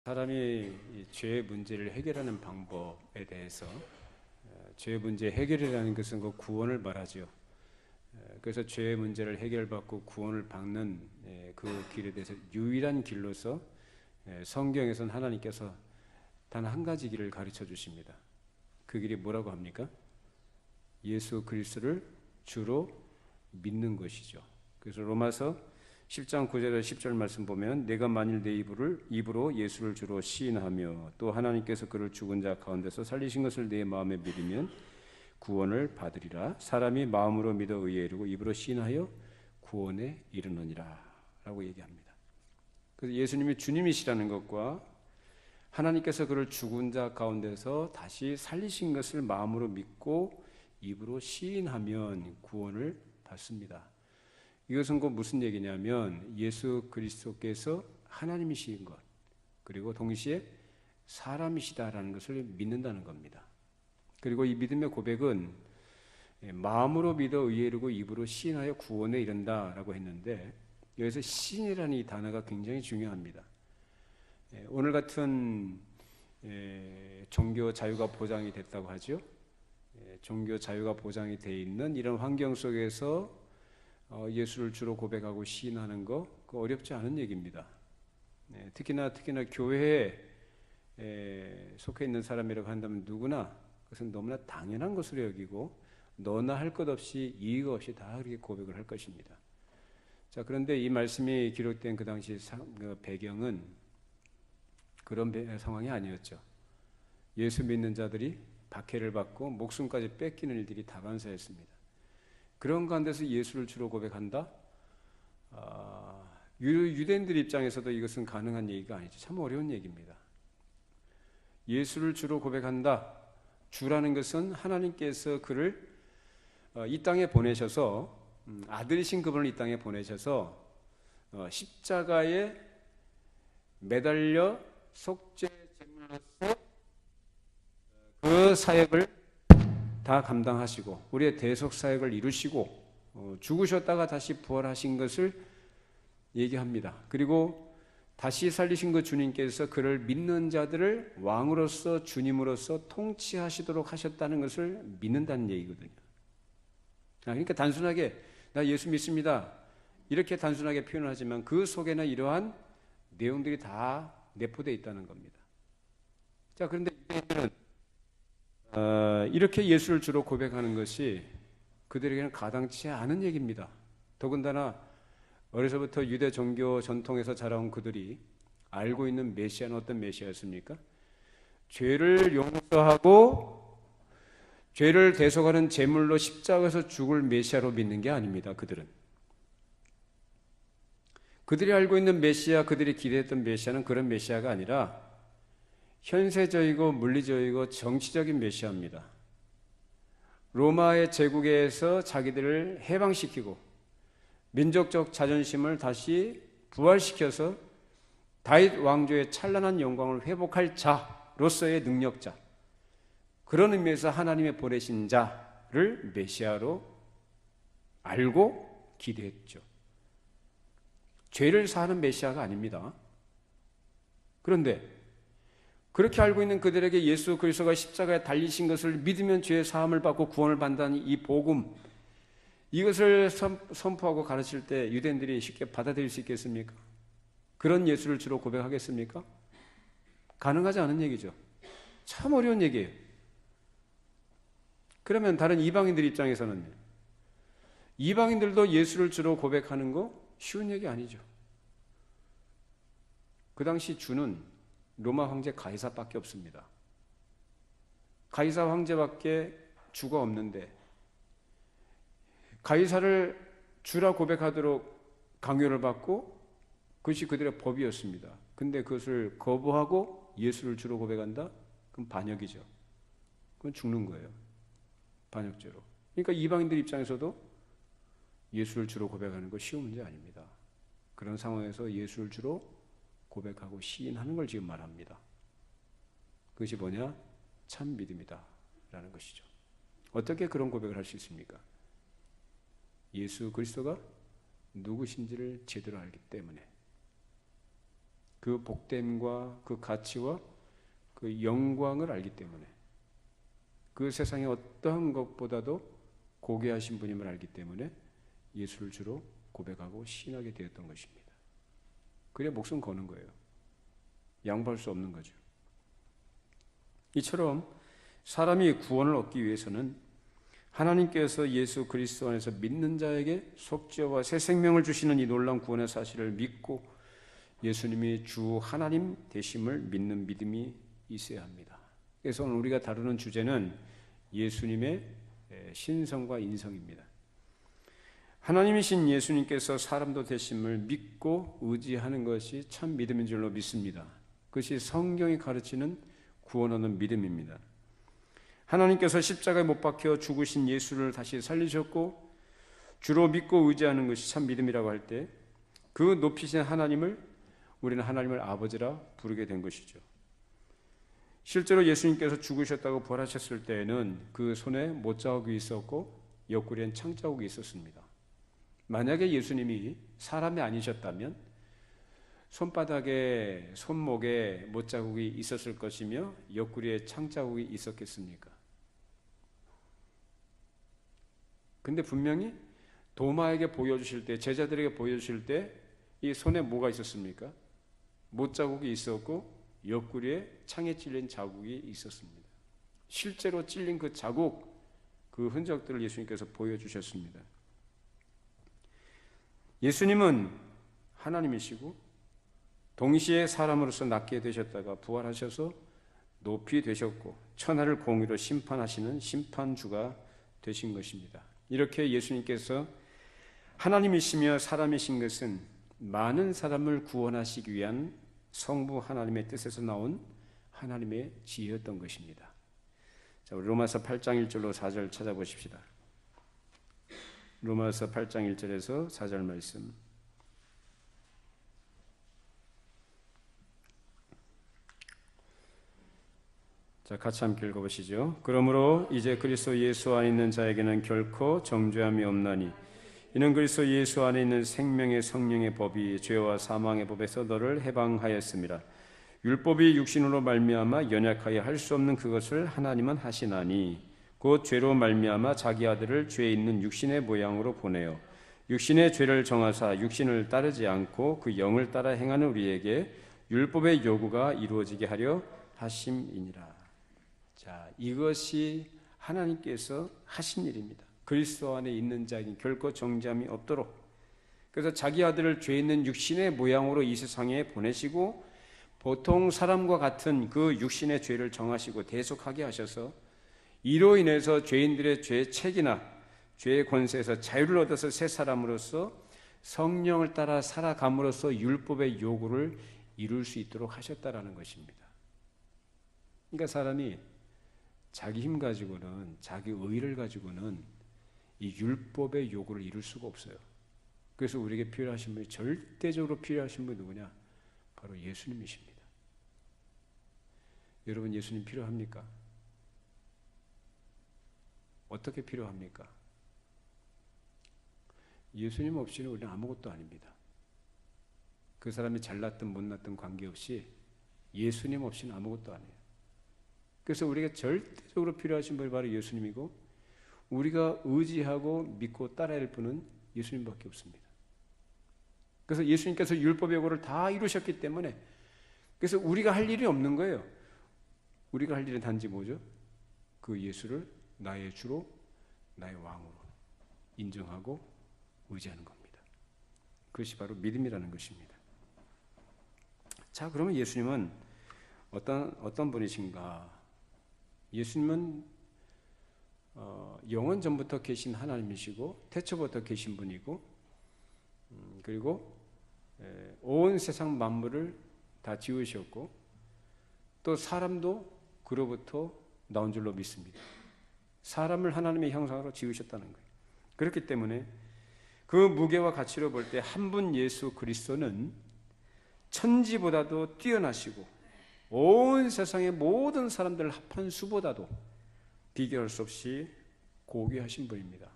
사람이 이 죄의 문제를 해결하는 방법에 대해서 죄의 문제 해결이라는 것은 그 구원을 말하죠. 그래서 죄의 문제를 해결받고 구원을 받는 그 길에 대해서 유일한 길로서 성경에서는 하나님께서 단 한 가지 길을 가르쳐 주십니다. 그 길이 뭐라고 합니까? 예수 그리스도를 주로 믿는 것이죠. 그래서 로마서 10장 9절에서 10절 말씀 보면 내가 만일 내 입으로 예수를 주로 시인하며 또 하나님께서 그를 죽은 자 가운데서 살리신 것을 내 마음에 믿으면 구원을 받으리라. 사람이 마음으로 믿어 의에 이르고 입으로 시인하여 구원에 이르느니라 라고 얘기합니다. 그래서 예수님이 주님이시라는 것과 하나님께서 그를 죽은 자 가운데서 다시 살리신 것을 마음으로 믿고 입으로 시인하면 구원을 받습니다. 이것은 곧 무슨 얘기냐면 예수 그리스도께서 하나님이신 것 그리고 동시에 사람이시다라는 것을 믿는다는 겁니다. 그리고 이 믿음의 고백은 마음으로 믿어 의에 이르고 입으로 시인하여 구원에 이른다라고 했는데 여기서 시인이라는 이 단어가 굉장히 중요합니다. 오늘 같은 종교 자유가 보장이 됐다고 하죠. 종교 자유가 보장이 돼 있는 이런 환경 속에서 예수를 주로 고백하고 시인하는 거 그거 어렵지 않은 얘기입니다. 특히나 교회에 속해 있는 사람이라고 한다면 누구나 그것은 너무나 당연한 것으로 여기고 너나 할 것 없이 이의가 없이 다 그렇게 고백을 할 것입니다. 자, 그런데 이 말씀이 기록된 그 당시 배경은 그런 상황이 아니었죠. 예수 믿는 자들이 박해를 받고 목숨까지 뺏기는 일들이 다반사였습니다. 그런 가운데서 예수를 주로 고백한다? 유대인들 입장에서도 이것은 가능한 얘기가 아니죠. 참 어려운 얘기입니다. 예수를 주로 고백한다. 주라는 것은 하나님께서 그를 이 땅에 보내셔서 아들이신 그분을 이 땅에 보내셔서 십자가에 매달려 속죄 제물로서 그 사역을 다 감당하시고 우리의 대속 사역을 이루시고 죽으셨다가 다시 부활하신 것을 얘기합니다. 그리고 다시 살리신 그 주님께서 그를 믿는 자들을 왕으로서 주님으로서 통치하시도록 하셨다는 것을 믿는다는 얘기거든요. 그러니까 단순하게 나 예수 믿습니다 이렇게 단순하게 표현하지만 그 속에는 이러한 내용들이 다 내포되어 있다는 겁니다. 자, 그런데 유대인들은 이렇게 예수를 주로 고백하는 것이 그들에게는 가당치 않은 얘기입니다. 더군다나 어려서부터 유대 종교 전통에서 자라온 그들이 알고 있는 메시아는 어떤 메시아였습니까? 죄를 용서하고 죄를 대속하는 제물로 십자가에서 죽을 메시아로 믿는 게 아닙니다. 그들이 알고 있는 메시아, 그들이 기대했던 메시아는 그런 메시아가 아니라 현세적이고 물리적이고 정치적인 메시아입니다. 로마의 제국에서 자기들을 해방시키고 민족적 자존심을 다시 부활시켜서 다윗 왕조의 찬란한 영광을 회복할 자로서의 능력자, 그런 의미에서 하나님의 보내신 자를 메시아로 알고 기대했죠. 죄를 사하는 메시아가 아닙니다. 그런데 그렇게 알고 있는 그들에게 예수 그리스도가 십자가에 달리신 것을 믿으면 죄의 사함을 받고 구원을 받는다는 이 복음, 이것을 선포하고 가르칠 때 유대인들이 쉽게 받아들일 수 있겠습니까? 그런 예수를 주로 고백하겠습니까? 가능하지 않은 얘기죠. 참 어려운 얘기예요. 그러면 다른 이방인들 입장에서는 이방인들도 예수를 주로 고백하는 거 쉬운 얘기 아니죠. 그 당시 주는 로마 황제 가이사밖에 없습니다. 가이사 황제밖에 주가 없는데 가이사를 주라 고백하도록 강요를 받고 그것이 그들의 법이었습니다. 근데 그것을 거부하고 예수를 주로 고백한다? 그럼 반역이죠. 그건 죽는 거예요. 반역죄로. 그러니까 이방인들 입장에서도 예수를 주로 고백하는 거 쉬운 문제 아닙니다. 그런 상황에서 예수를 주로 고백하고 시인하는 걸 지금 말합니다. 그것이 뭐냐? 참 믿음이다 라는 것이죠. 어떻게 그런 고백을 할 수 있습니까? 예수 그리스도가 누구신지를 제대로 알기 때문에. 그 복됨과 그 가치와 그 영광을 알기 때문에, 그 세상의 어떠한 것보다도 고귀하신 분임을 알기 때문에 예수를 주로 고백하고 신하게 되었던 것입니다. 그래 목숨 거는 거예요. 양보할 수 없는 거죠. 이처럼 사람이 구원을 얻기 위해서는 하나님께서 예수 그리스도 안에서 믿는 자에게 속죄와 새 생명을 주시는 이 놀라운 구원의 사실을 믿고 예수님이 주 하나님 되심을 믿는 믿음이 있어야 합니다. 그래서 오늘 우리가 다루는 주제는 예수님의 신성과 인성입니다. 하나님이신 예수님께서 사람도 되심을 믿고 의지하는 것이 참 믿음인 줄로 믿습니다. 그것이 성경이 가르치는 구원 얻는 믿음입니다. 하나님께서 십자가에 못 박혀 죽으신 예수를 다시 살리셨고 주로 믿고 의지하는 것이 참 믿음이라고 할 때 그 높이신 하나님을 우리는 하나님을 아버지라 부르게 된 것이죠. 실제로 예수님께서 죽으셨다고 부활하셨을 때에는 그 손에 못자국이 있었고 옆구리엔 창자국이 있었습니다. 만약에 예수님이 사람이 아니셨다면 손바닥에 손목에 못자국이 있었을 것이며 옆구리에 창자국이 있었겠습니까? 근데 분명히 도마에게 보여주실 때, 제자들에게 보여주실 때 이 손에 뭐가 있었습니까? 못자국이 있었고 옆구리에 창에 찔린 자국이 있었습니다. 실제로 찔린 그 자국, 그 흔적들을 예수님께서 보여주셨습니다. 예수님은 하나님이시고 동시에 사람으로서 낫게 되셨다가 부활하셔서 높이 되셨고 천하를 공의로 심판하시는 심판주가 되신 것입니다. 이렇게 예수님께서 하나님이시며 사람이신 것은 많은 사람을 구원하시기 위한 성부 하나님의 뜻에서 나온 하나님의 지혜였던 것입니다. 자, 우리 로마서 8장 1절로 4절 찾아보십시다. 로마서 8장 1절에서 4절 말씀. 자, 같이 함께 읽어보시죠. 그러므로 이제 그리스도 예수 안에 있는 자에게는 결코 정죄함이 없나니 이는 그리스도 예수 안에 있는 생명의 성령의 법이 죄와 사망의 법에서 너를 해방하였습니다. 율법이 육신으로 말미암아 연약하여 할 수 없는 그것을 하나님은 하시나니 곧 죄로 말미암아 자기 아들을 죄 있는 육신의 모양으로 보내어 육신의 죄를 정하사 육신을 따르지 않고 그 영을 따라 행하는 우리에게 율법의 요구가 이루어지게 하려 하심이니라. 자, 이것이 하나님께서 하신 일입니다. 그리스도 안에 있는 자에게 결코 정죄함이 없도록. 그래서 자기 아들을 죄 있는 육신의 모양으로 이 세상에 보내시고 보통 사람과 같은 그 육신의 죄를 정하시고 대속하게 하셔서 이로 인해서 죄인들의 죄의 책이나 죄의 권세에서 자유를 얻어서 새 사람으로서 성령을 따라 살아감으로써 율법의 요구를 이룰 수 있도록 하셨다라는 것입니다. 그러니까 사람이 자기 힘 가지고는, 자기 의를 가지고는 이 율법의 요구를 이룰 수가 없어요. 그래서 우리에게 필요하신 분이, 절대적으로 필요하신 분이 누구냐? 바로 예수님이십니다. 여러분, 예수님 필요합니까? 어떻게 필요합니까? 예수님 없이는 우리는 아무것도 아닙니다. 그 사람이 잘났든 못났든 관계없이 예수님 없이는 아무것도 아니에요. 그래서 우리가 절대적으로 필요하신 분이 바로 예수님이고 우리가 의지하고 믿고 따라야 할 분은 예수님밖에 없습니다. 그래서 예수님께서 율법의 요구를 다 이루셨기 때문에 그래서 우리가 할 일이 없는 거예요. 우리가 할 일은 단지 뭐죠? 그 예수를 나의 주로 나의 왕으로 인정하고 의지하는 겁니다. 그것이 바로 믿음이라는 것입니다. 자, 그러면 예수님은 어떤 분이신가? 예수님은 영원 전부터 계신 하나님이시고 태초부터 계신 분이고 그리고 온 세상 만물을 다 지으셨고 또 사람도 그로부터 나온 줄로 믿습니다. 사람을 하나님의 형상으로 지으셨다는 거예요. 그렇기 때문에 그 무게와 가치로 볼 때 한 분 예수 그리스도는 천지보다도 뛰어나시고 온 세상의 모든 사람들 합한 수보다도 비교할 수 없이 고귀하신 분입니다.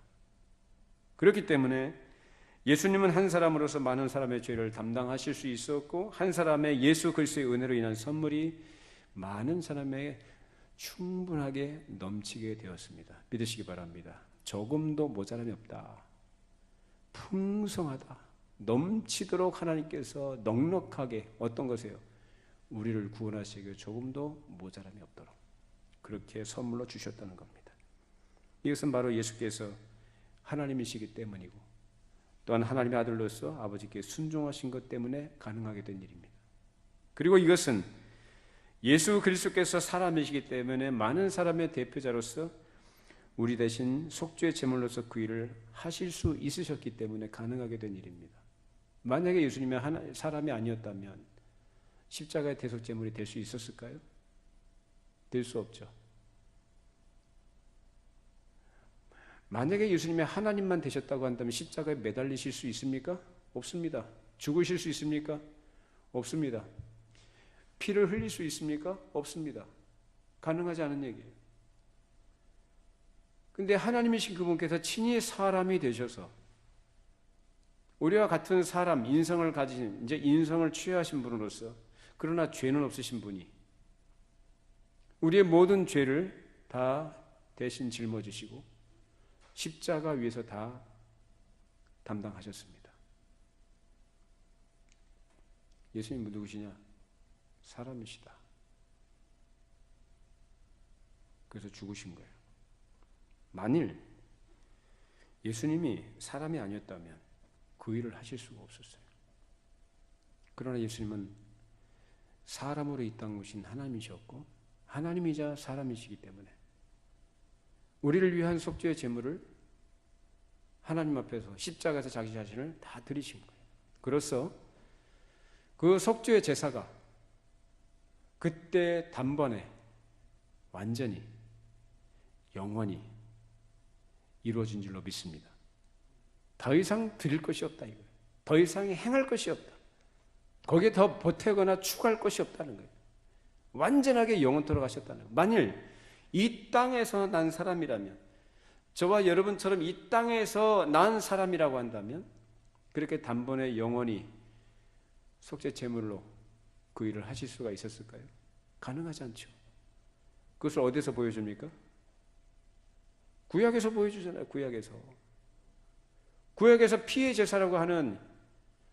그렇기 때문에 예수님은 한 사람으로서 많은 사람의 죄를 담당하실 수 있었고 한 사람의 예수 그리스도의 은혜로 인한 선물이 많은 사람에게 충분하게 넘치게 되었습니다. 믿으시기 바랍니다. 조금도 모자람이 없다. 풍성하다. 넘치도록 하나님께서 넉넉하게 어떤 것이에요? 우리를 구원하시기 위해 조금도 모자람이 없도록 그렇게 선물로 주셨다는 겁니다. 이것은 바로 예수께서 하나님이시기 때문이고 또한 하나님의 아들로서 아버지께 순종하신 것 때문에 가능하게 된 일입니다. 그리고 이것은 예수 그리스도께서 사람이시기 때문에 많은 사람의 대표자로서 우리 대신 속죄의 제물로서 그 일을 하실 수 있으셨기 때문에 가능하게 된 일입니다. 만약에 예수님이 사람이 아니었다면 십자가의 대속 제물이 될 수 있었을까요? 될 수 없죠. 만약에 예수님이 하나님만 되셨다고 한다면 십자가에 매달리실 수 있습니까? 없습니다. 죽으실 수 있습니까? 없습니다. 피를 흘릴 수 있습니까? 없습니다. 가능하지 않은 얘기예요. 근데 하나님이신 그분께서 친히 사람이 되셔서 우리와 같은 사람, 인성을 가진, 이제 인성을 취하신 분으로서 그러나 죄는 없으신 분이 우리의 모든 죄를 다 대신 짊어지시고 십자가 위에서 다 담당하셨습니다. 예수님은 누구시냐? 사람이시다. 그래서 죽으신 거예요. 만일 예수님이 사람이 아니었다면 그 일을 하실 수가 없었어요. 그러나 예수님은 사람으로 이 땅에 오신 하나님이셨고 하나님이자 사람이시기 때문에 우리를 위한 속죄의 제물을 하나님 앞에서 십자가에서 자기 자신을 다 드리신 거예요. 그래서 그 속죄의 제사가 그때 단번에 완전히 영원히 이루어진 줄로 믿습니다. 더 이상 드릴 것이 없다 이거예요. 더 이상 행할 것이 없다. 거기에 더 보태거나 추가할 것이 없다는 거예요. 완전하게 영원토록 하셨다는 거예요. 만일 이 땅에서 난 사람이라면 저와 여러분처럼 이 땅에서 난 사람이라고 한다면 그렇게 단번에 영원히 속죄 제물로 그 일을 하실 수가 있었을까요? 가능하지 않죠. 그것을 어디서 보여줍니까? 구약에서 보여주잖아요. 구약에서 피의 제사라고 하는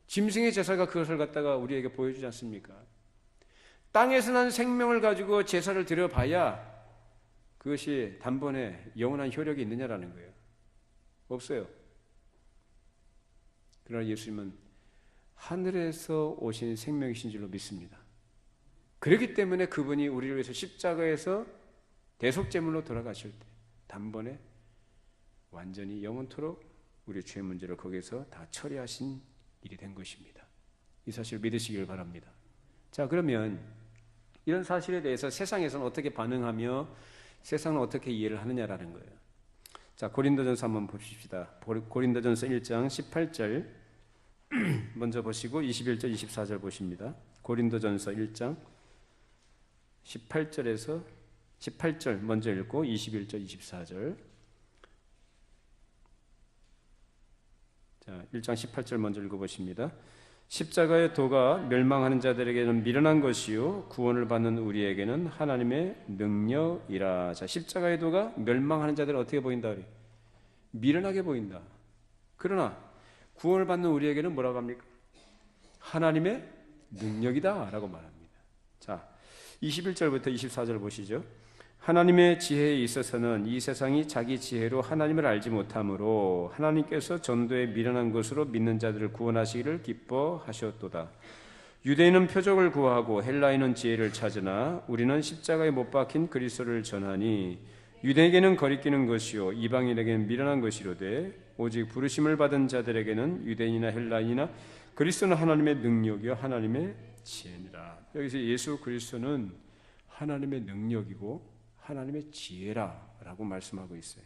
짐승의 제사가 그것을 갖다가 우리에게 보여주지 않습니까? 땅에서 난 생명을 가지고 제사를 드려봐야 그것이 단번에 영원한 효력이 있느냐라는 거예요. 없어요. 그러나 예수님은 하늘에서 오신 생명이신 줄로 믿습니다. 그렇기 때문에 그분이 우리를 위해서 십자가에서 대속제물로 돌아가실 때 단번에 완전히 영원토록 우리의 죄 문제를 거기서 다 처리하신 일이 된 것입니다. 이 사실을 믿으시길 바랍니다. 자, 그러면 이런 사실에 대해서 세상에서는 어떻게 반응하며 세상은 어떻게 이해를 하느냐라는 거예요. 자, 고린도전서 한번 봅시다. 고린도전서 1장 18절 먼저 보시고 21절 24절 보십니다. 고린도전서 1장 18절 먼저 읽고 21절 24절. 자, 1장 18절 먼저 읽어보십니다. 십자가의 도가 멸망하는 자들에게는 미련한 것이요 구원을 받는 우리에게는 하나님의 능력이라. 자, 십자가의 도가 멸망하는 자들은 어떻게 보인다? 미련하게 보인다. 그러나 구원을 받는 우리에게는 뭐라고 합니까? 하나님의 능력이다 라고 말합니다. 자, 21절부터 24절 보시죠. 하나님의 지혜에 있어서는 이 세상이 자기 지혜로 하나님을 알지 못하므로 하나님께서 전도에 미련한 것으로 믿는 자들을 구원하시기를 기뻐하셨도다. 유대인은 표적을 구하고 헬라인은 지혜를 찾으나 우리는 십자가에 못 박힌 그리스도를 전하니 유대인에게는 거리끼는 것이요 이방인에게는 미련한 것이로되 오직 부르심을 받은 자들에게는 유대인이나 헬라인이나 그리스도는 하나님의 능력이요 하나님의 지혜니라. 여기서 예수 그리스도는 하나님의 능력이고 하나님의 지혜라라고 말씀하고 있어요.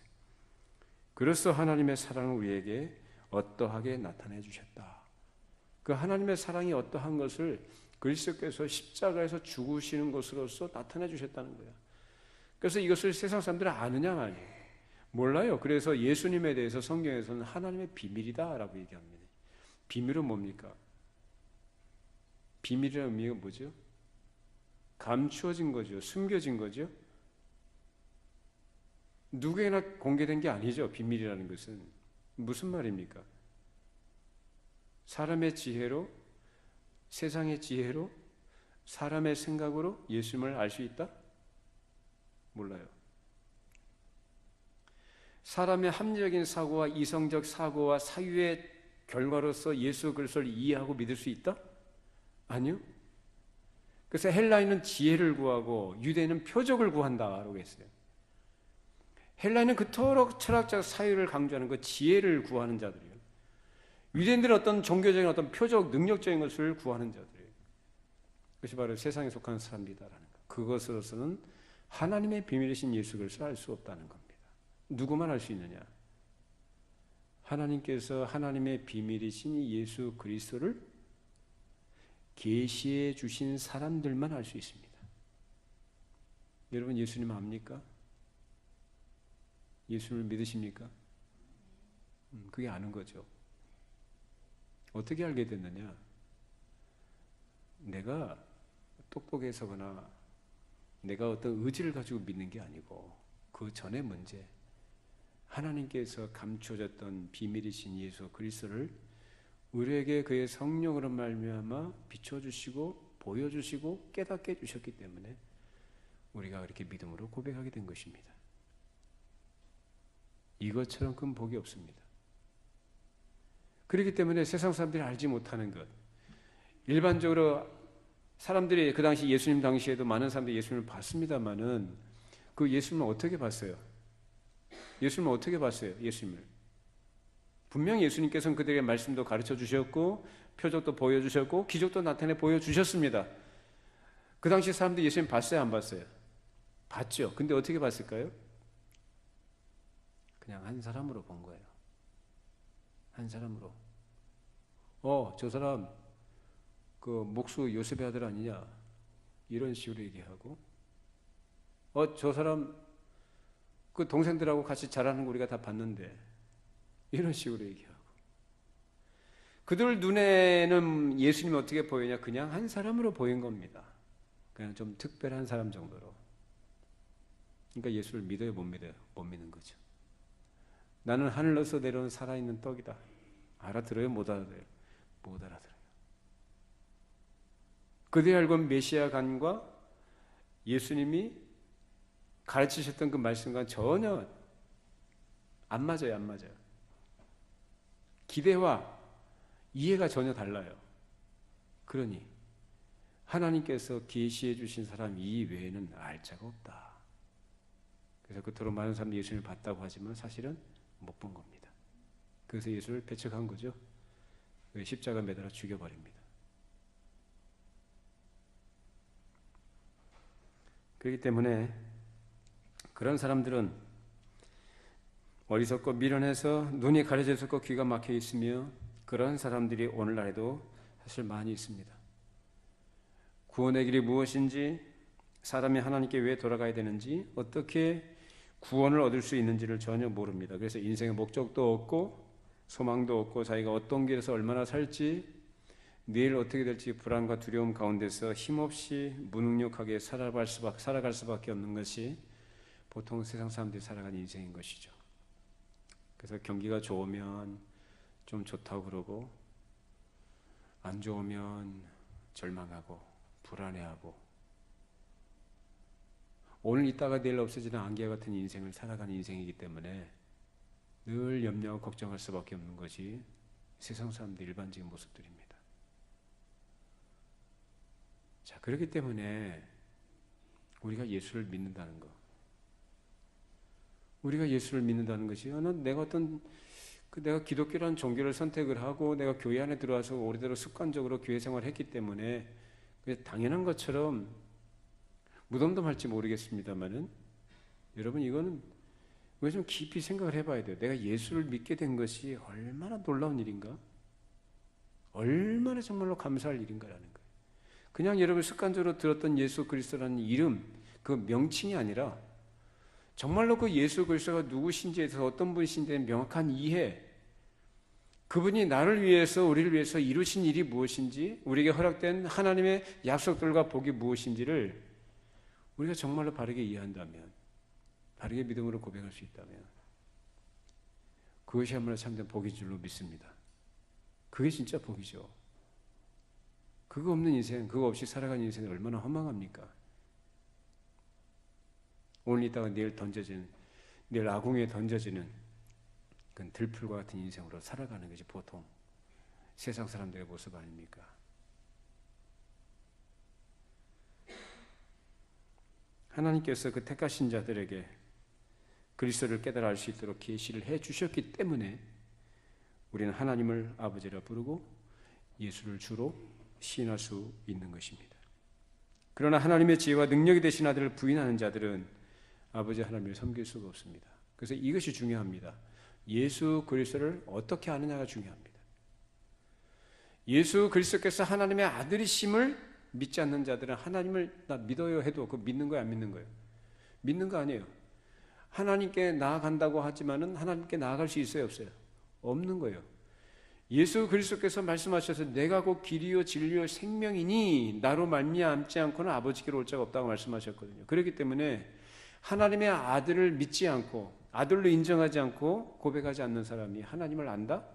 그래서 하나님의 사랑을 우리에게 어떠하게 나타내 주셨다. 그 하나님의 사랑이 어떠한 것을 그리스도께서 십자가에서 죽으시는 것으로서 나타내 주셨다는 거예요. 그래서 이것을 세상 사람들은 아느냐 말이에요. 몰라요. 그래서 예수님에 대해서 성경에서는 하나님의 비밀이다라고 얘기합니다. 비밀은 뭡니까? 비밀이라는 의미가 뭐죠? 감추어진 거죠. 숨겨진 거죠. 누구에게나 공개된 게 아니죠. 비밀이라는 것은. 무슨 말입니까? 사람의 지혜로, 세상의 지혜로, 사람의 생각으로 예수님을 알 수 있다? 몰라요. 사람의 합리적인 사고와 이성적 사고와 사유의 결과로서 예수 그리스도를 이해하고 믿을 수 있다? 아니요. 그래서 헬라인은 지혜를 구하고 유대인은 표적을 구한다라고 했어요. 헬라인은 그토록 철학적 사유를 강조하는 그 지혜를 구하는 자들이에요. 유대인들은 어떤 종교적인 어떤 표적, 능력적인 것을 구하는 자들이에요. 그것이 바로 세상에 속한 사람이다라는 것. 그것으로서는 하나님의 비밀이신 예수 그리스도를 알 수 없다는 겁니다. 누구만 알 수 있느냐? 하나님께서 하나님의 비밀이신 예수 그리스도를 계시해 주신 사람들만 알 수 있습니다. 여러분 예수님 압니까? 예수를 믿으십니까? 그게 아는 거죠. 어떻게 알게 됐느냐? 내가 똑똑해서거나 내가 어떤 의지를 가지고 믿는 게 아니고 그 전의 문제, 하나님께서 감춰졌던 비밀이신 예수 그리스도를 우리에게 그의 성령으로 말미암아 비춰주시고 보여주시고 깨닫게 해주셨기 때문에 우리가 그렇게 믿음으로 고백하게 된 것입니다. 이것처럼 큰 복이 없습니다. 그렇기 때문에 세상 사람들이 알지 못하는 것, 일반적으로 사람들이 그 당시 예수님 당시에도 많은 사람들이 예수님을 봤습니다마는 그 예수님을 어떻게 봤어요? 예수님을 어떻게 봤어요? 예수님을 분명히 예수님께서는 그들에게 말씀도 가르쳐 주셨고 표적도 보여주셨고 기적도 나타내 보여주셨습니다. 그 당시 사람들이 예수님 봤어요? 안 봤어요? 봤죠. 근데 어떻게 봤을까요? 그냥 한 사람으로 본 거예요. 한 사람으로. 저 사람 그 목수 요셉의 아들 아니냐? 이런 식으로 얘기하고 저 사람 그 동생들하고 같이 자라는 거 우리가 다 봤는데 이런 식으로 얘기하고 그들 눈에는 예수님이 어떻게 보이냐? 그냥 한 사람으로 보인 겁니다. 그냥 좀 특별한 사람 정도로. 그러니까 예수를 믿어요? 못 믿어요? 못 믿는 거죠. 나는 하늘로서 내려온 살아있는 떡이다. 알아들어요? 못 알아들어요? 못 알아들어요. 그들이 알고 메시아 간과 예수님이 가르치셨던 그 말씀과 전혀 안 맞아요. 안 맞아요. 기대와 이해가 전혀 달라요. 그러니 하나님께서 계시해 주신 사람 이외에는 알 자가 없다. 그래서 그토록 많은 사람들이 예수님을 봤다고 하지만 사실은 못 본 겁니다. 그래서 예수를 배척한 거죠. 십자가 매달아 죽여버립니다. 그렇기 때문에 그런 사람들은 어리석고 미련해서 눈이 가려져 있었고 귀가 막혀 있으며 그런 사람들이 오늘날에도 사실 많이 있습니다. 구원의 길이 무엇인지, 사람이 하나님께 왜 돌아가야 되는지, 어떻게 구원을 얻을 수 있는지를 전혀 모릅니다. 그래서 인생의 목적도 없고 소망도 없고 자기가 어떤 길에서 얼마나 살지, 내일 어떻게 될지 불안과 두려움 가운데서 힘없이 무능력하게 살아갈 수밖에 없는 것이 보통 세상 사람들이 살아가는 인생인 것이죠. 그래서 경기가 좋으면 좀 좋다고 그러고 안 좋으면 절망하고 불안해하고 오늘 있다가 내일 없어지는 안개 같은 인생을 살아가는 인생이기 때문에 늘 염려하고 걱정할 수밖에 없는 것이 세상 사람들 일반적인 모습들입니다. 자, 그렇기 때문에 우리가 예수를 믿는다는 것, 우리가 예수를 믿는다는 것이 내가 기독교라는 종교를 선택을 하고 내가 교회 안에 들어와서 오래도록 습관적으로 교회 생활을 했기 때문에 당연한 것처럼 무덤덤할지 모르겠습니다만은 여러분 이거는 우리가 좀 깊이 생각을 해봐야 돼요. 내가 예수를 믿게 된 것이 얼마나 놀라운 일인가? 얼마나 정말로 감사할 일인가라는 거예요. 그냥 여러분 습관적으로 들었던 예수 그리스도라는 이름, 그 명칭이 아니라 정말로 그 예수 그리스도가 누구신지에 대해서 어떤 분이신지에 대한 명확한 이해, 그분이 나를 위해서, 우리를 위해서 이루신 일이 무엇인지, 우리에게 허락된 하나님의 약속들과 복이 무엇인지를 우리가 정말로 바르게 이해한다면, 바르게 믿음으로 고백할 수 있다면, 그것이야말로 참된 복인 줄로 믿습니다. 그게 진짜 복이죠. 그거 없는 인생, 그거 없이 살아가는 인생이 얼마나 허망합니까? 오늘 있다가 내일 아궁이에 던져지는 그 들풀과 같은 인생으로 살아가는 것이 보통 세상 사람들의 모습 아닙니까? 하나님께서 그 택하신 자들에게 그리스도를 깨달아 알 수 있도록 계시를 해 주셨기 때문에 우리는 하나님을 아버지라 부르고 예수를 주로 시인할 수 있는 것입니다. 그러나 하나님의 지혜와 능력이 되신 아들을 부인하는 자들은 아버지 하나님을 섬길 수가 없습니다. 그래서 이것이 중요합니다. 예수 그리스도를 어떻게 아느냐가 중요합니다. 예수 그리스도께서 하나님의 아들이심을 믿지 않는 자들은 하나님을 나 믿어요 해도 그 믿는 거예요, 안 믿는 거예요? 믿는 거 아니에요. 하나님께 나아간다고 하지만은 하나님께 나아갈 수 있어요, 없어요? 없는 거예요. 예수 그리스도께서 말씀하셔서 내가 곧 길이요 진리요 생명이니 나로 말미암지 않고는 아버지께로 올 자가 없다고 말씀하셨거든요. 그렇기 때문에 하나님의 아들을 믿지 않고 아들로 인정하지 않고 고백하지 않는 사람이 하나님을 안다?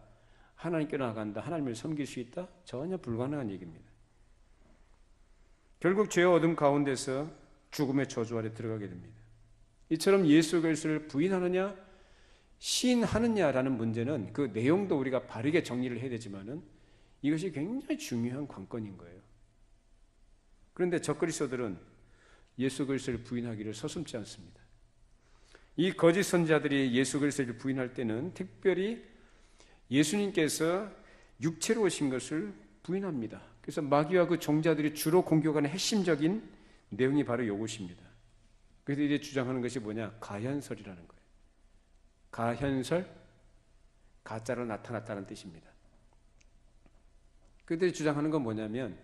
하나님께 나아간다? 하나님을 섬길 수 있다? 전혀 불가능한 얘기입니다. 결국 죄의 어둠 가운데서 죽음의 저주 아래 들어가게 됩니다. 이처럼 예수 그리스도를 부인하느냐 시인하느냐라는 문제는 그 내용도 우리가 바르게 정리를 해야 되지만은 이것이 굉장히 중요한 관건인 거예요. 그런데 적그리스도들은 예수 그리스도를 부인하기를 서슴지 않습니다. 이 거짓 선지자들이 예수 그리스도를 부인할 때는 특별히 예수님께서 육체로 오신 것을 부인합니다. 그래서 마귀와 그 종자들이 주로 공격하는 핵심적인 내용이 바로 이것입니다. 그래서 이제 주장하는 것이 뭐냐? 가현설이라는 거예요. 가현설, 가짜로 나타났다는 뜻입니다. 그들이 주장하는 건 뭐냐면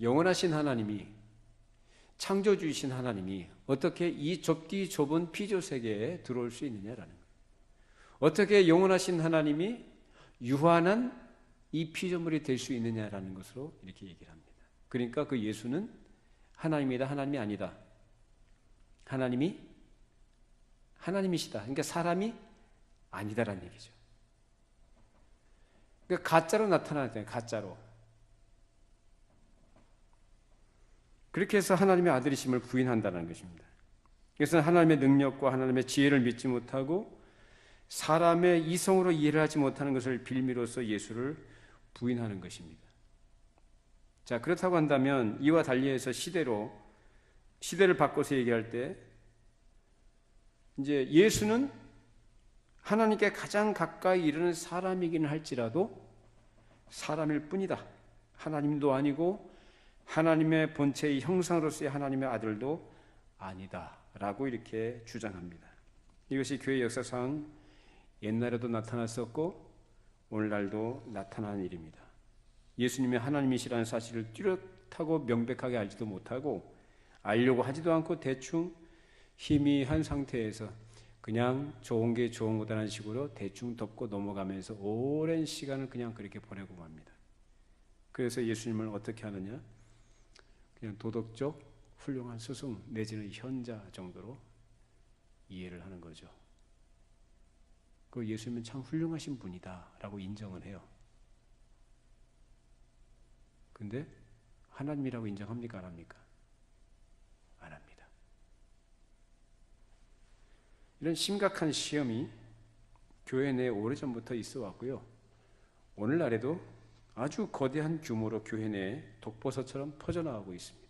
영원하신 하나님이 창조주이신 하나님이 어떻게 이 좁디 좁은 피조 세계에 들어올 수 있느냐라는 거예요. 어떻게 영원하신 하나님이 유한한 이 피조물이 될 수 있느냐라는 것으로 이렇게 얘기를 합니다. 그러니까 그 예수는 하나님이다, 하나님이 아니다. 하나님이 하나님이시다. 그러니까 사람이 아니다라는 얘기죠. 그러니까 가짜로 나타나잖아요. 가짜로. 그렇게 해서 하나님의 아들이심을 부인한다는 것입니다. 그래서 하나님의 능력과 하나님의 지혜를 믿지 못하고 사람의 이성으로 이해를 하지 못하는 것을 빌미로써 예수를 부인하는 것입니다. 자, 그렇다고 한다면 이와 달리해서 시대를 바꿔서 얘기할 때 이제 예수는 하나님께 가장 가까이 이르는 사람이기는 할지라도 사람일 뿐이다. 하나님도 아니고 하나님의 본체의 형상으로서의 하나님의 아들도 아니다 라고 이렇게 주장합니다. 이것이 교회 역사상 옛날에도 나타났었고 오늘날도 나타나는 일입니다. 예수님이 하나님이시라는 사실을 뚜렷하고 명백하게 알지도 못하고 알려고 하지도 않고 대충 희미한 상태에서 그냥 좋은 게 좋은 거다라는 식으로 대충 덮고 넘어가면서 오랜 시간을 그냥 그렇게 보내고 맙니다. 그래서 예수님을 어떻게 하느냐? 그냥 도덕적 훌륭한 스승 내지는 현자 정도로 이해를 하는 거죠. 그 예수님은 참 훌륭하신 분이다 라고 인정을 해요. 근데 하나님이라고 인정합니까? 안 합니까? 안 합니다. 이런 심각한 시험이 교회 내에 오래전부터 있어 왔고요. 오늘날에도 아주 거대한 규모로 교회 내에 독버섯처럼 퍼져나가고 있습니다.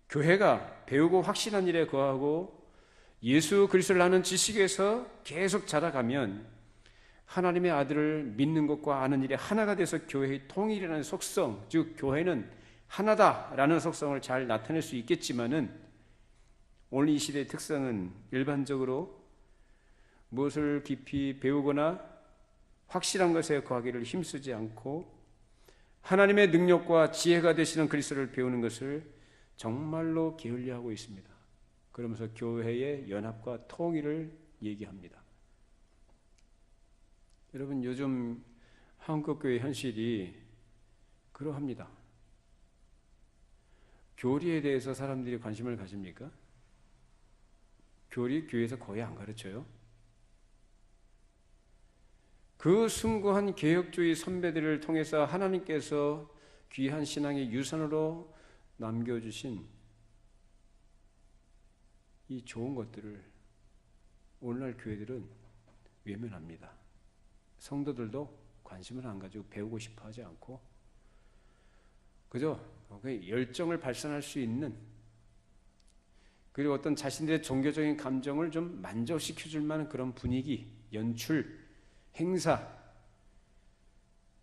교회가 배우고 확신한 일에 거하고 예수 그리스도를 아는 지식에서 계속 자라가면 하나님의 아들을 믿는 것과 아는 일에 하나가 돼서 교회의 통일이라는 속성, 즉 교회는 하나다라는 속성을 잘 나타낼 수 있겠지만은 오늘 이 시대의 특성은 일반적으로 무엇을 깊이 배우거나 확실한 것에 거하기를 힘쓰지 않고 하나님의 능력과 지혜가 되시는 그리스도를 배우는 것을 정말로 게을리하고 있습니다. 그러면서 교회의 연합과 통일을 얘기합니다. 여러분, 요즘 한국교회 현실이 그러합니다. 교리에 대해서 사람들이 관심을 가집니까? 교리 교회에서 거의 안 가르쳐요. 그 숭고한 개혁주의 선배들을 통해서 하나님께서 귀한 신앙의 유산으로 남겨주신 이 좋은 것들을 오늘날 교회들은 외면합니다. 성도들도 관심을 안 가지고 배우고 싶어 하지 않고 그저 열정을 발산할 수 있는, 그리고 어떤 자신들의 종교적인 감정을 좀 만족시켜 줄 만한 그런 분위기, 연출, 행사,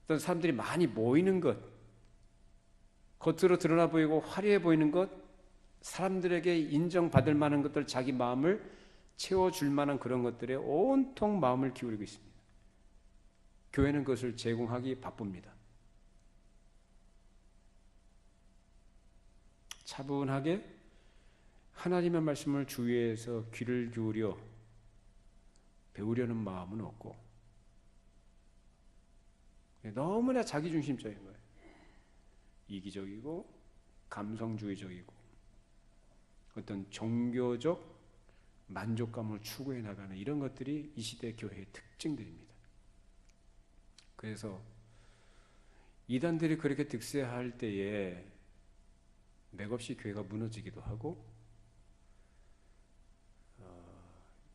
어떤 사람들이 많이 모이는 것, 겉으로 드러나 보이고 화려해 보이는 것, 사람들에게 인정받을 만한 것들, 자기 마음을 채워줄 만한 그런 것들에 온통 마음을 기울이고 있습니다. 교회는 그것을 제공하기 바쁩니다. 차분하게 하나님의 말씀을 주위에서 귀를 기울여 배우려는 마음은 없고 너무나 자기중심적인 거예요. 이기적이고 감성주의적이고 어떤 종교적 만족감을 추구해 나가는 이런 것들이 이 시대 교회의 특징들입니다. 그래서 이단들이 그렇게 득세할 때에 맥없이 교회가 무너지기도 하고,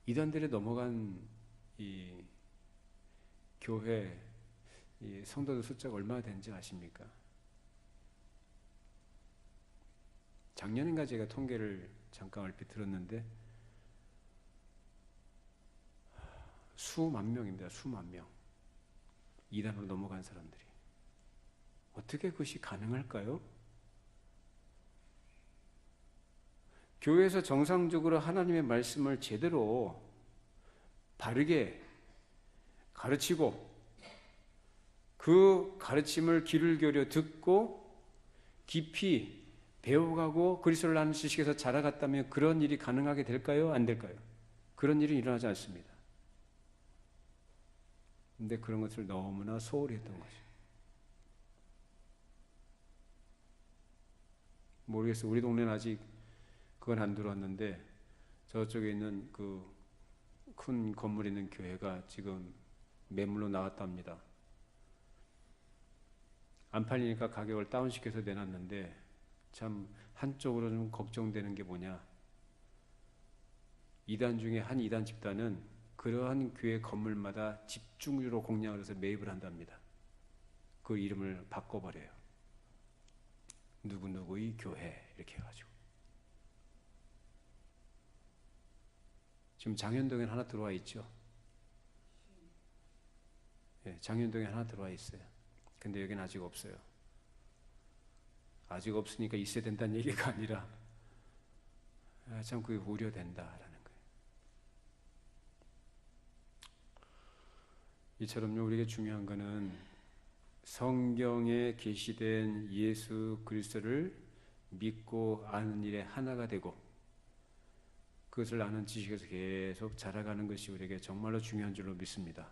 이단들에 넘어간 이 교회 이 성도들 숫자가 얼마나 되는지 아십니까? 작년인가 제가 통계를 잠깐 얼핏 들었는데 수만 명입니다. 수만 명. 이단으로 넘어간 사람들이. 어떻게 그것이 가능할까요? 교회에서 정상적으로 하나님의 말씀을 제대로 바르게 가르치고 그 가르침을 귀를 기울여 듣고 깊이 배워가고 그리스도를 아는 지식에서 자라갔다면 그런 일이 가능하게 될까요? 안 될까요? 그런 일이 일어나지 않습니다. 근데 그런 것을 너무나 소홀히 했던 거죠. 모르겠어요. 우리 동네는 아직 그건 안 들어왔는데 저쪽에 있는 그 큰 건물 있는 교회가 지금 매물로 나왔답니다. 안 팔리니까 가격을 다운시켜서 내놨는데 참 한쪽으로 좀 걱정되는 게 뭐냐, 이단 중에 한 이단 집단은 그러한 교회 건물마다 집중적으로 공략을 해서 매입을 한답니다. 그 이름을 바꿔버려요. 누구누구의 교회 이렇게 해가지고. 지금 장현동에 하나 들어와 있죠. 예, 장현동에 하나 들어와 있어요. 근데 여기는 아직 없어요. 아직 없으니까 있어야 된다는 얘기가 아니라 참 그게 우려된다라는 거예요. 이처럼요, 우리에게 중요한 거는 성경에 계시된 예수 그리스도를 믿고 아는 일에 하나가 되고 그것을 아는 지식에서 계속 자라가는 것이 우리에게 정말로 중요한 줄로 믿습니다.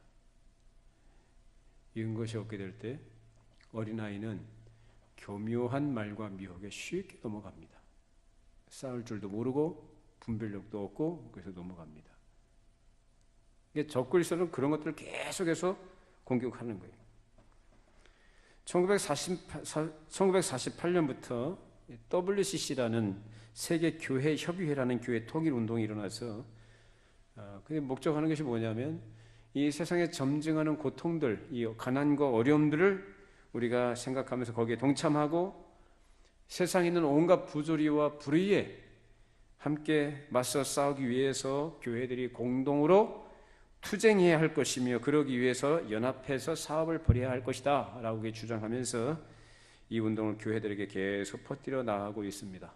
이런 것이 없게 될 때 어린아이는 교묘한 말과 미혹에 쉽게 넘어갑니다. 싸울 줄도 모르고 분별력도 없고 그래서 넘어갑니다. 적그리스도는 그런 것들을 계속해서 공격하는 거예요. 1948년부터 WCC라는 세계교회협의회라는 교회 통일운동이 일어나서 그게 목적하는 것이 뭐냐면 이 세상에 점증하는 고통들, 이 가난과 어려움들을 우리가 생각하면서 거기에 동참하고 세상에 있는 온갖 부조리와 불의에 함께 맞서 싸우기 위해서 교회들이 공동으로 투쟁해야 할 것이며 그러기 위해서 연합해서 사업을 벌여야 할 것이다 라고 주장하면서 이 운동을 교회들에게 계속 퍼뜨려 나가고 있습니다.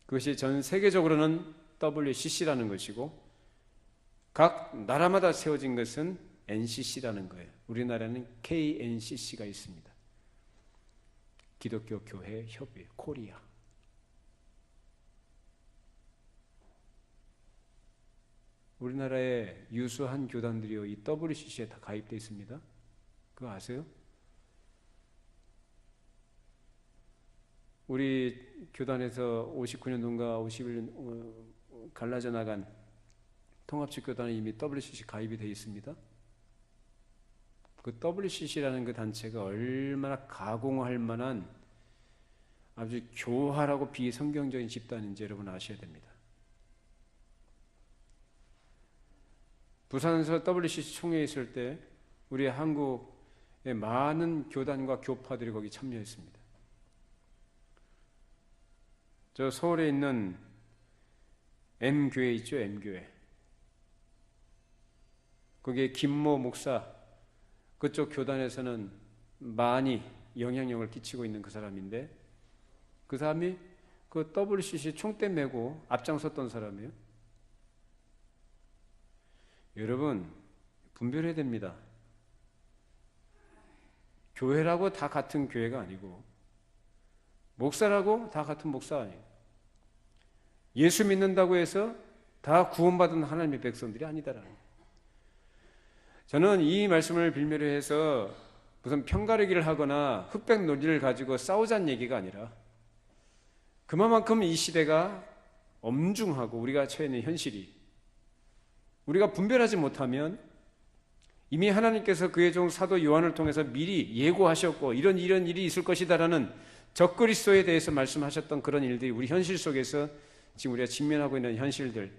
그것이 전 세계적으로는 WCC라는 것이고 각 나라마다 세워진 것은 NCC라는 거예요. 우리나라는 KNCC가 있습니다. 기독교 교회 협의회 코리아. 우리나라의 유수한 교단들이요, 이 WCC에 다 가입되어 있습니다. 그거 아세요? 우리 교단에서 59년도인가 51년 갈라져 나간 통합식 교단에 이미 WCC 가입이 되어 있습니다. 그 WCC라는 그 단체가 얼마나 가공할 만한 아주 교활하고 비성경적인 집단인지 여러분 아셔야 됩니다. 부산에서 WCC 총회에 있을 때 우리 한국의 많은 교단과 교파들이 거기 참여했습니다. 저 서울에 있는 M교회 있죠, M교회. 거기에 김모 목사, 그쪽 교단에서는 많이 영향력을 끼치고 있는 그 사람인데, 그 사람이 그 WCC 총대 메고 앞장섰던 사람이에요. 여러분, 분별해야 됩니다. 교회라고 다 같은 교회가 아니고, 목사라고 다 같은 목사 아니에요. 예수 믿는다고 해서 다 구원받은 하나님의 백성들이 아니다라는 거예요. 저는 이 말씀을 빌미로 해서 무슨 편가르기를 하거나 흑백 논리를 가지고 싸우자는 얘기가 아니라, 그만큼 이 시대가 엄중하고 우리가 처해 있는 현실이, 우리가 분별하지 못하면 이미 하나님께서 그의 종 사도 요한을 통해서 미리 예고하셨고 이런 일이 있을 것이다라는 적그리스도에 대해서 말씀하셨던 그런 일들이 우리 현실 속에서 지금 우리가 직면하고 있는 현실들,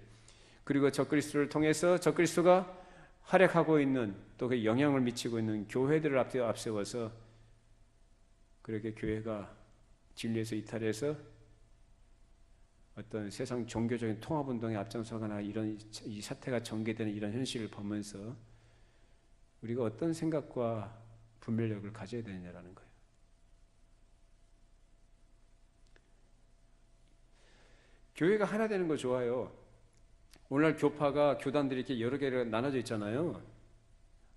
그리고 적그리스도를 통해서 적그리스도가 활약하고 있는 또 그 영향을 미치고 있는 교회들을 앞세워서 그렇게 교회가 진리에서 이탈해서 어떤 세상 종교적인 통합운동에 앞장서거나 이런 이 사태가 전개되는 이런 현실을 보면서 우리가 어떤 생각과 분별력을 가져야 되느냐라는 거예요. 교회가 하나 되는 거 좋아요. 오늘날 교파가, 교단들이 이렇게 여러 개로 나눠져 있잖아요.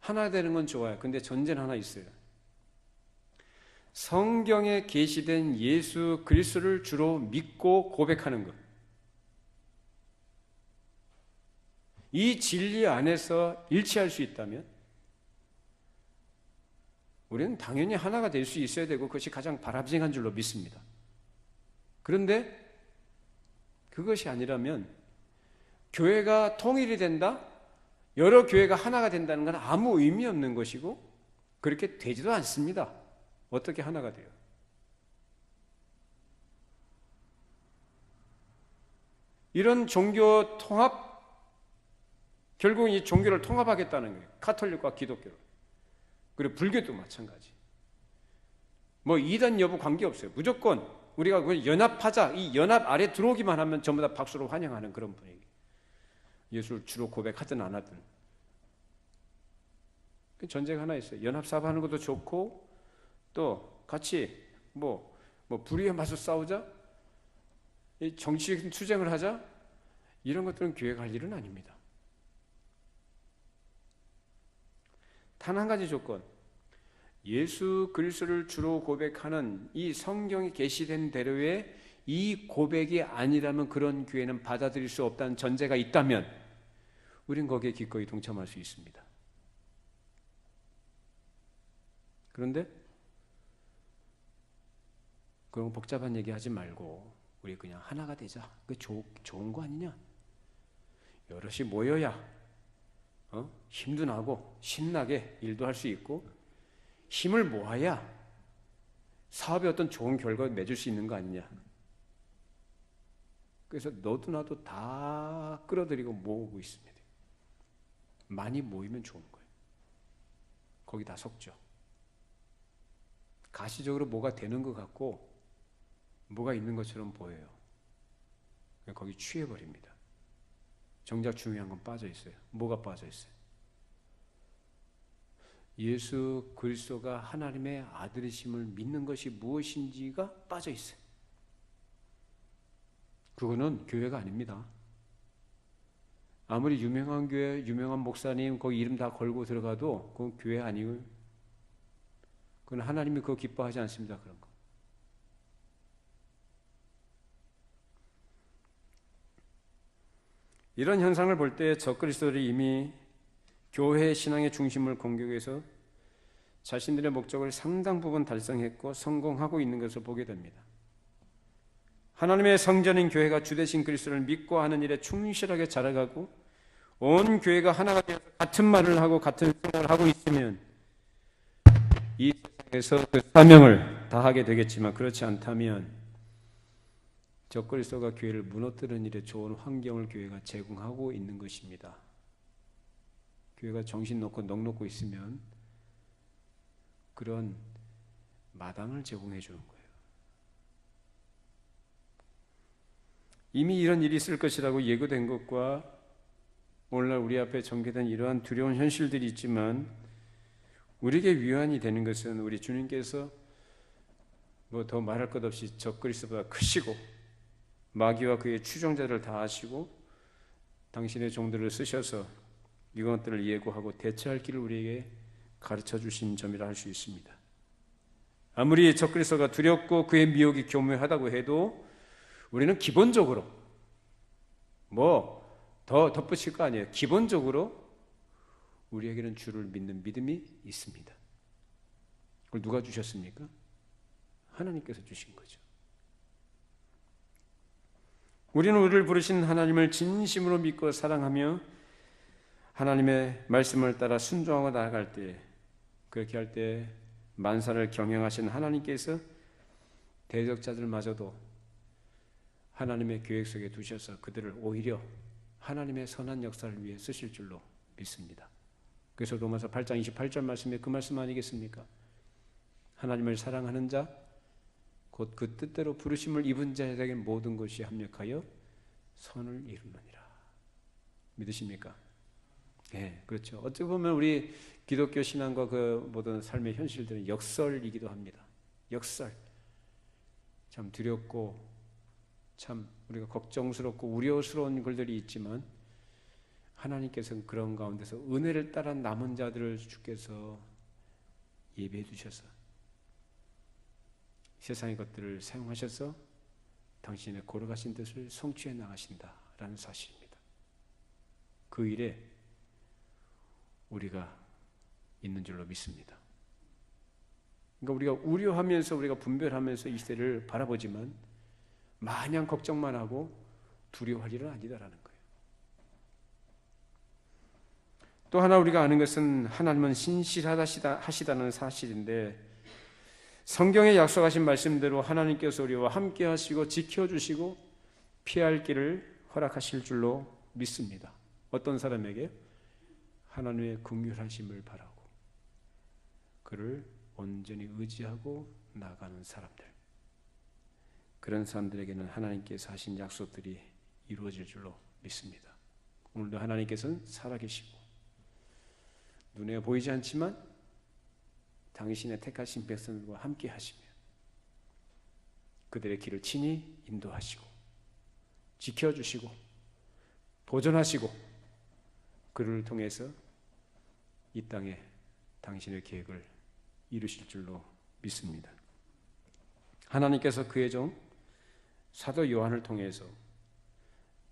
하나 되는 건 좋아요. 근데 전제는 하나 있어요. 성경에 계시된 예수 그리스도를 주로 믿고 고백하는 것. 이 진리 안에서 일치할 수 있다면 우리는 당연히 하나가 될 수 있어야 되고 그것이 가장 바람직한 줄로 믿습니다. 그런데 그것이 아니라면 교회가 통일이 된다? 여러 교회가 하나가 된다는 건 아무 의미 없는 것이고 그렇게 되지도 않습니다. 어떻게 하나가 돼요? 이런 종교 통합, 결국 이 종교를 통합하겠다는 거예요. 가톨릭과 기독교, 그리고 불교도 마찬가지. 뭐 이단 여부 관계없어요. 무조건 우리가 연합하자, 이 연합 아래 들어오기만 하면 전부 다 박수로 환영하는 그런 분위기. 예수를 주로 고백하든 안 하든. 전제가 하나 있어요. 연합사업하는 것도 좋고 또 같이 불의에 맞서 싸우자, 이 정치적인 투쟁을 하자, 이런 것들은 교회가 할 일은 아닙니다. 단 한 가지 조건, 예수 그리스도를 주로 고백하는 이 성경에 계시된 대로의 이 고백이 아니라면 그런 교회는 받아들일 수 없다는 전제가 있다면 우린 거기에 기꺼이 동참할 수 있습니다. 그런데 그런 복잡한 얘기 하지 말고 우리 그냥 하나가 되자. 그게 좋은 거 아니냐? 여럿이 모여야 힘도 나고 신나게 일도 할 수 있고 힘을 모아야 사업에 어떤 좋은 결과를 맺을 수 있는 거 아니냐? 그래서 너도 나도 다 끌어들이고 모으고 있습니다. 많이 모이면 좋은 거예요. 거기 다 속죠. 가시적으로 뭐가 되는 것 같고 뭐가 있는 것처럼 보여요. 거기 취해버립니다. 정작 중요한 건 빠져 있어요. 뭐가 빠져 있어요? 예수 그리스도가 하나님의 아들이심을 믿는 것이 무엇인지가 빠져 있어요. 그거는 교회가 아닙니다. 아무리 유명한 교회, 유명한 목사님 거기 이름 다 걸고 들어가도 그건 교회 아니고요. 그건 하나님이 그거 기뻐하지 않습니다. 그런 거. 이런 현상을 볼 때 적그리스도들이 이미 교회 신앙의 중심을 공격해서 자신들의 목적을 상당 부분 달성했고 성공하고 있는 것을 보게 됩니다. 하나님의 성전인 교회가 주되신 그리스도를 믿고 하는 일에 충실하게 자라가고 온 교회가 하나가 되어서 같은 말을 하고 같은 생각을 하고 있으면 이 세상에서 그 사명을 다하게 되겠지만, 그렇지 않다면 적그리스도가 교회를 무너뜨리는 일에 좋은 환경을 교회가 제공하고 있는 것입니다. 교회가 정신 놓고 넋 놓고 있으면 그런 마당을 제공해 주는 거예요. 이미 이런 일이 있을 것이라고 예고된 것과 오늘날 우리 앞에 전개된 이러한 두려운 현실들이 있지만, 우리에게 위안이 되는 것은 우리 주님께서 뭐 더 말할 것 없이 적그리스도보다 크시고 마귀와 그의 추종자들을 다 아시고 당신의 종들을 쓰셔서 이것들을 예고하고 대처할 길을 우리에게 가르쳐 주신 점이라 할 수 있습니다. 아무리 적그리스도가 두렵고 그의 미혹이 교묘하다고 해도 우리는 기본적으로 뭐 더 덧붙일 거 아니에요. 기본적으로 우리에게는 주를 믿는 믿음이 있습니다. 그걸 누가 주셨습니까? 하나님께서 주신 거죠. 우리는 우리를 부르신 하나님을 진심으로 믿고 사랑하며 하나님의 말씀을 따라 순종하고 나아갈 때, 그렇게 할 때 만사를 경영하신 하나님께서 대적자들마저도 하나님의 계획 속에 두셔서 그들을 오히려 하나님의 선한 역사를 위해 쓰실 줄로 믿습니다. 그래서 로마서 8장 28절 말씀에 그 말씀 아니겠습니까? 하나님을 사랑하는 자, 곧 그 뜻대로 부르심을 입은 자에게 모든 것이 합력하여 선을 이루느니라. 믿으십니까? 네, 그렇죠. 어떻게 보면 우리 기독교 신앙과 그 모든 삶의 현실들은 역설이기도 합니다. 역설. 참 두렵고 참 우리가 걱정스럽고 우려스러운 글들이 있지만, 하나님께서는 그런 가운데서 은혜를 따라 남은 자들을 주께서 예배해 주셔서 세상의 것들을 사용하셔서 당신의 거룩하신 뜻을 성취해 나가신다라는 사실입니다. 그 일에 우리가 있는 줄로 믿습니다. 그러니까 우리가 우려하면서 우리가 분별하면서 이 시대를 바라보지만 마냥 걱정만 하고 두려워할 일은 아니다라는 거예요. 또 하나 우리가 아는 것은 하나님은 신실하시다는 사실인데, 성경에 약속하신 말씀대로 하나님께서 우리와 함께 하시고 지켜주시고 피할 길을 허락하실 줄로 믿습니다. 어떤 사람에게? 하나님의 긍휼하심을 바라고 그를 온전히 의지하고 나가는 사람들, 그런 사람들에게는 하나님께서 하신 약속들이 이루어질 줄로 믿습니다. 오늘도 하나님께서는 살아계시고 눈에 보이지 않지만 당신의 택하신 백성들과 함께 하시며 그들의 길을 친히 인도하시고 지켜주시고 보존하시고 그를 통해서 이 땅에 당신의 계획을 이루실 줄로 믿습니다. 하나님께서 그의 종 사도 요한을 통해서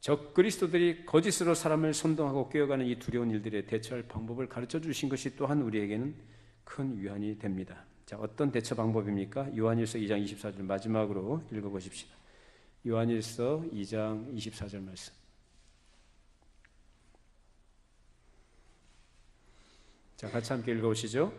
적그리스도들이 거짓으로 사람을 선동하고 꿰어가는 이 두려운 일들에 대처할 방법을 가르쳐 주신 것이 또한 우리에게는 큰 위안이 됩니다. 자, 어떤 대처 방법입니까? 요한일서 2장 24절 마지막으로 읽어보십시다. 요한일서 2장 24절 말씀. 자, 같이 함께 읽어보시죠.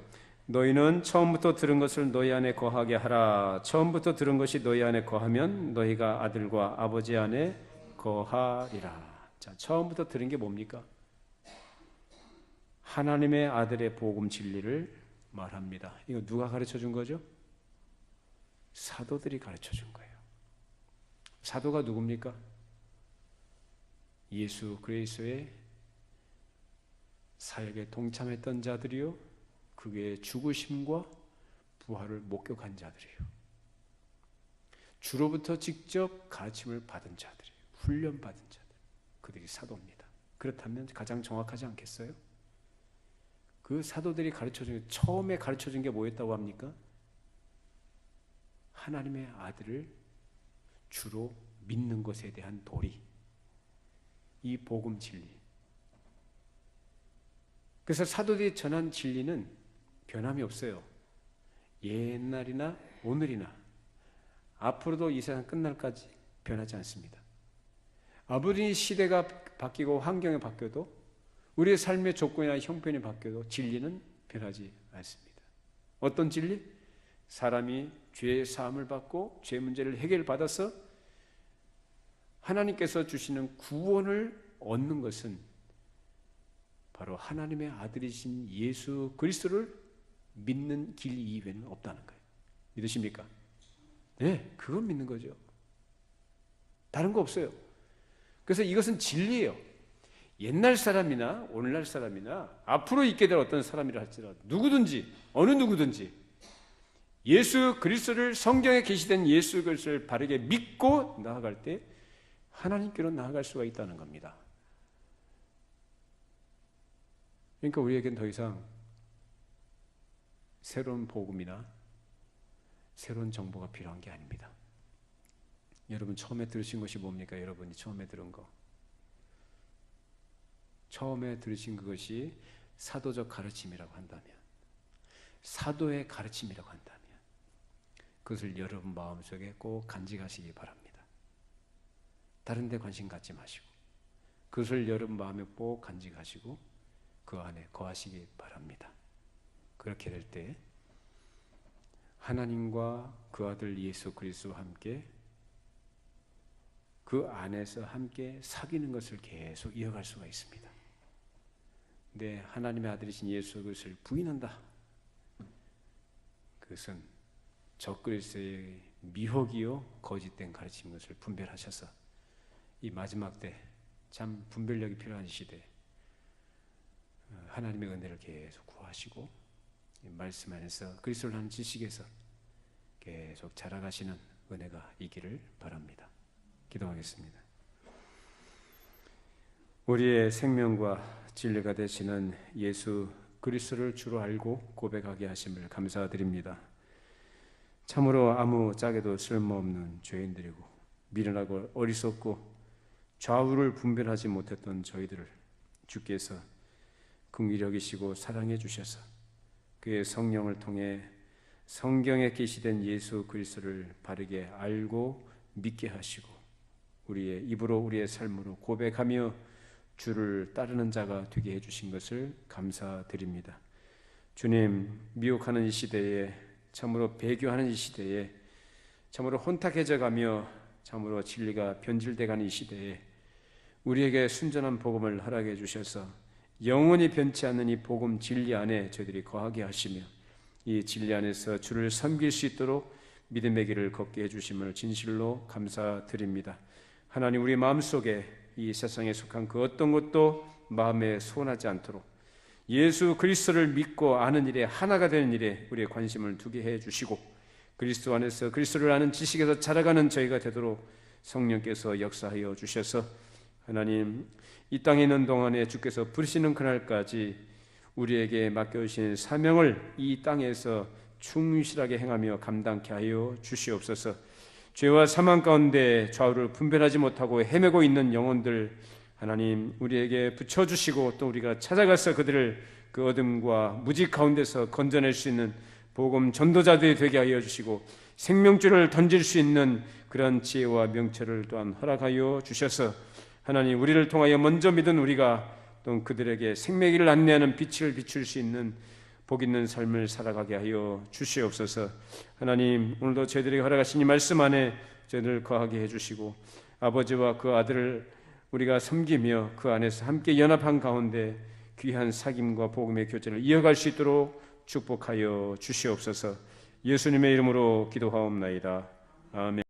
너희는 처음부터 들은 것을 너희 안에 거하게 하라. 처음부터 들은 것이 너희 안에 거하면 너희가 아들과 아버지 안에 거하리라. 자, 처음부터 들은 게 뭡니까? 하나님의 아들의 복음 진리를 말합니다. 이거 누가 가르쳐 준 거죠? 사도들이 가르쳐 준 거예요. 사도가 누굽니까? 예수 그리스도의 사역에 동참했던 자들이요, 그의 죽으심과 부활을 목격한 자들이에요. 주로부터 직접 가르침을 받은 자들이에요. 훈련받은 자들, 그들이 사도입니다. 그렇다면 가장 정확하지 않겠어요? 그 사도들이 가르쳐준, 처음에 가르쳐준 게 뭐였다고 합니까? 하나님의 아들을 주로 믿는 것에 대한 도리, 이 복음 진리. 그래서 사도들이 전한 진리는 변함이 없어요. 옛날이나 오늘이나 앞으로도 이 세상 끝날까지 변하지 않습니다. 아무리 시대가 바뀌고 환경이 바뀌어도 우리의 삶의 조건이나 형편이 바뀌어도 진리는 변하지 않습니다. 어떤 진리? 사람이 죄의 사함을 받고 죄 문제를 해결받아서 하나님께서 주시는 구원을 얻는 것은 바로 하나님의 아들이신 예수 그리스도를 믿는 길 이외에는 없다는 거예요. 믿으십니까? 네, 그건 믿는 거죠. 다른 거 없어요. 그래서 이것은 진리예요. 옛날 사람이나 오늘날 사람이나 앞으로 있게 될 어떤 사람이라 할지라도 누구든지 어느 누구든지 예수 그리스도를 성경에 계시된 예수 그리스도를 바르게 믿고 나아갈 때 하나님께로 나아갈 수가 있다는 겁니다. 그러니까 우리에겐 더 이상 새로운 복음이나 새로운 정보가 필요한 게 아닙니다. 여러분 처음에 들으신 것이 뭡니까? 여러분이 처음에 들은 거. 처음에 들으신 그것이 사도적 가르침이라고 한다면, 사도의 가르침이라고 한다면 그것을 여러분 마음속에 꼭 간직하시기 바랍니다. 다른 데 관심 갖지 마시고 그것을 여러분 마음에 꼭 간직하시고 그 안에 거하시기 바랍니다. 그렇게 될 때 하나님과 그 아들 예수 그리스도와 함께 그 안에서 함께 사귀는 것을 계속 이어갈 수가 있습니다. 근데 하나님의 아들이신 예수 그리스도를 부인한다. 그것은 적그리스도의 미혹이요 거짓된 가르치는 것을 분별하셔서 이 마지막 때 참 분별력이 필요한 시대에 하나님의 은혜를 계속 구하시고 말씀 안에서 그리스도를 하는 지식에서 계속 자라가시는 은혜가 있기를 바랍니다. 기도하겠습니다. 우리의 생명과 진리가 되시는 예수 그리스도를 주로 알고 고백하게 하심을 감사드립니다. 참으로 아무짝에도 쓸모없는 죄인들이고 미련하고 어리석고 좌우를 분별하지 못했던 저희들을 주께서 긍휼히 여기시고 사랑해 주셔서 그의 성령을 통해 성경에 계시된 예수 그리스도를 바르게 알고 믿게 하시고 우리의 입으로 우리의 삶으로 고백하며 주를 따르는 자가 되게 해주신 것을 감사드립니다. 주님, 미혹하는 이 시대에 참으로 배교하는 이 시대에 참으로 혼탁해져가며 참으로 진리가 변질돼가는 이 시대에 우리에게 순전한 복음을 허락해 주셔서 영원히 변치 않는 이 복음 진리 안에 저희들이 거하게 하시며 이 진리 안에서 주를 섬길 수 있도록 믿음의 길을 걷게 해주심을 진실로 감사드립니다. 하나님, 우리 마음속에 이 세상에 속한 그 어떤 것도 마음에 소원하지 않도록 예수 그리스도를 믿고 아는 일에 하나가 되는 일에 우리의 관심을 두게 해주시고 그리스도 안에서 그리스도를 아는 지식에서 자라가는 저희가 되도록 성령께서 역사하여 주셔서 하나님, 이 땅에 있는 동안에 주께서 부르시는 그날까지 우리에게 맡겨주신 사명을 이 땅에서 충실하게 행하며 감당케 하여 주시옵소서. 죄와 사망 가운데 좌우를 분별하지 못하고 헤매고 있는 영혼들 하나님 우리에게 붙여주시고 또 우리가 찾아가서 그들을 그 어둠과 무지 가운데서 건져낼 수 있는 복음 전도자들이 되게 하여 주시고 생명줄을 던질 수 있는 그런 지혜와 명철을 또한 허락하여 주셔서 하나님 우리를 통하여 먼저 믿은 우리가 또 그들에게 생명길을 안내하는 빛을 비출 수 있는 복 있는 삶을 살아가게 하여 주시옵소서. 하나님 오늘도 저희들에게 허락하신 이 말씀 안에 저희들을 거하게 해주시고 아버지와 그 아들을 우리가 섬기며 그 안에서 함께 연합한 가운데 귀한 사귐과 복음의 교제를 이어갈 수 있도록 축복하여 주시옵소서. 예수님의 이름으로 기도하옵나이다. 아멘.